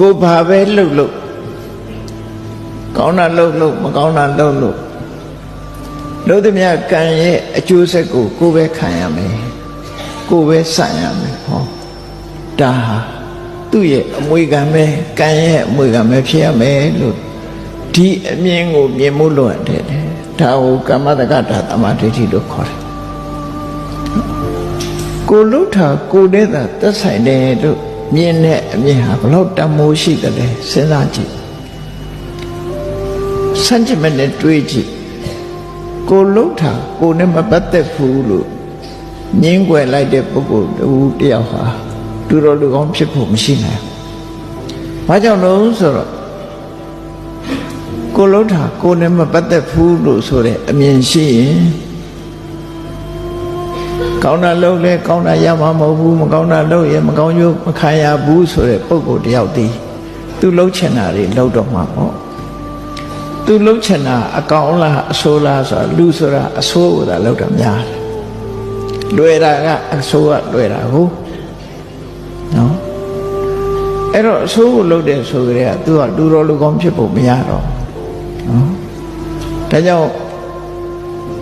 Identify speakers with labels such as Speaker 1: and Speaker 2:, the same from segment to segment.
Speaker 1: ကိုဘာပဲလှုပ်လို့ကောင်းတာလှုပ်လို့မကောင်းတာလှုပ်လို့လို့သည်များကံရဲ့အကျိုးဆက်ကိုကိုပဲခံရမယ်ကိုပဲဆန့်ရမယ်ဟောဒါဟာသူ့ရဲ့အမွေခံပဲကံရဲ့အမွေခံပဲဖြစ်ရမယ်လို့ဒီအမြင်ကိုမြင်မှုလို့ရတယ်ဒါကိုကမ္မတက္ကတာသမာဓိဋ္ဌိလို့ခေါ်တယ်ကိုလှုပ်တာကိုနဲ့သာသက်ဆိုင်တယ်လို့မြင်တဲ့အမြင်ဟာဘလို့တမိုးရှိတယ်လဲစဉ်းစားကြည့်စัจ jit နဲ့တွေးကြည့်ကိုလှုပ်တာကိုနဲ့မပတ်သက်ဘူးလို့ငင်းွယ်လိုက်တဲ့ပုဂ္ဂိုလ်တူတယောက်ဟာတူတော်လူကောင်းဖြစ်ဖို့မရှိနိုင်ဘူး။ဘာကြောင့်လဲဆိုတော့ကိုလှုပ်တာကိုနဲ့မပတ်သက်ဘူးလို့ဆိုတဲ့အမြင်ရှိရင်ကောင်းတာလုပ်လဲကောင်းတာရမှာမဟုတ်ဘူးမကောင်းတာလုပ်ရင်မကောင်းကျိုးမခံရဘူးဆိုတဲ့ပုဂ္ဂိုလ်တယောက်တည်းသူလှုပ်ချင်တာတွေလှုပ်တော့မှာပေါ့သူလှုပ်ချင်တာအကောင်လားအဆိုးလားဆိုတာလူဆိုတာအဆိုးကိုသာလှုပ်တာများတယ်လွယ်တာကအဆိုးကလွယ်တာဟုတ်နော်အဲ့တော့အဆိုးကိုလှုပ်တယ်ဆိုကြတဲ့ကသူကလူတော်လူကောင်းဖြစ်ဖို့မရတော့နော်ဒါကြောင့်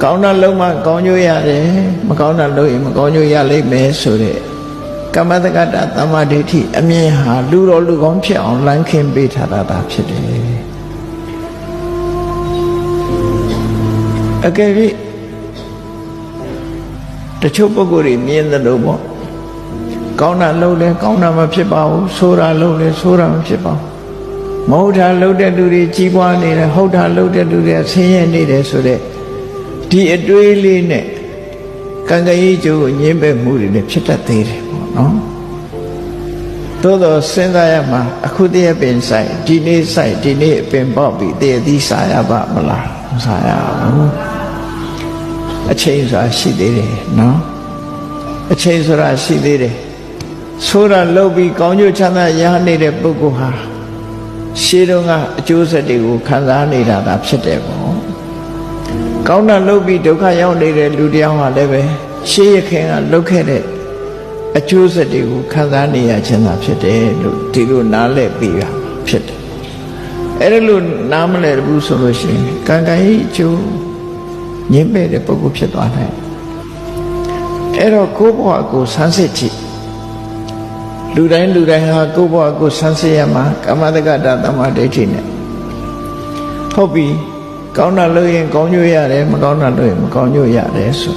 Speaker 1: ကောင်းတာလုံးမှကောင်းကျိုးရတယ်မကောင်းတာလုပ်ရင်မကောင်းကျိုးရလိမ့်မယ်ဆိုတဲ့ကမ္မတက္ကတာသမာဓိဋ္ဌိအမြင်ဟာလူတော်လူကောင်းဖြစ်အောင်လမ်းခင်းပေးထားတာဖြစ်တယ်အကယ်၍တချို့ပုဂ္ဂိုလ်တွေမြင်တယ်လို့ပေါ့ကောင်းတာလုပ်လဲကောင်းတာမဖြစ်ပါဘူးဆိုးတာလုပ်လဲဆိုးတာမဖြစ်ပါဘူးမဟုတ်တာလုပ်တဲ့လူတွေကြီးပွားနေတယ်ဟုတ်တာလုပ်တဲ့လူတွေဆင်းရဲနေတယ်ဆိုတဲ့ဒီအတွေးလေးနဲ့ကံကံကြီးကျိုးကိုညှင်းပယ်မှုတွေနဲ့ဖြစ်တတ်သေးတယ်ပေါ့နော်သို့တော့စဉ်းစားရမှာအခုတည်းပင်ဆိုင်ဒီနေ့ဆိုင်ဒီနေ့ပင်ပေါက်ပြီးတည်းသီးစားရပါမလားမစားရဘူးအချိန်ဆိုတာရှိသေးတယ်နော်အချိန်ဆိုတာရှိသေးတယ်ဆိုတာလုပ်ပြီးကောင်းကျိုးချမ်းသာရနေတဲ့ပုဂ္ဂိုလ်ဟာရှေးတုန်းကအကျိုးဆက်တွေကိုခံစားနေတာသာဖြစ်တယ်ပေါ့ကောင်းတာလုပ်ပြီးဒုက္ခရောက်နေတဲ့လူတယောက်ဟာလည်းပဲရှေးရခင်ကလုပ်ခဲ့တဲ့အကျိုးဆက်တွေကိုခံစားနေရခြင်းသာဖြစ်တယ်လို့ဒီလိုနားလည်ပြီးရဖြစ်တယ်အဲ့ဒါလို့နားမလည်ဘူးဆိုလို့ရှိရင်ကံကံကြီးအကျိုးညှင်းပယ်တဲ့ပုဂ္ဂိုလ်ဖြစ်သွားနိုင်အဲ့တော့ကိုယ့်ဘဝကိုဆန်းစစ်ကြည့်လူတိုင်းဟာကိုယ့်ဘဝကိုဆန်းစစ်ရမှာကမ္မတက္ကတာသမာဓိဋ္ဌိနဲ့ဟုတ်ပြီကောင်းတာလုပ်ရင်ကောင်းကျိုးရတယ်မကောင်းတာလုပ်ရင်မကောင်းကျိုးရတယ်ဆို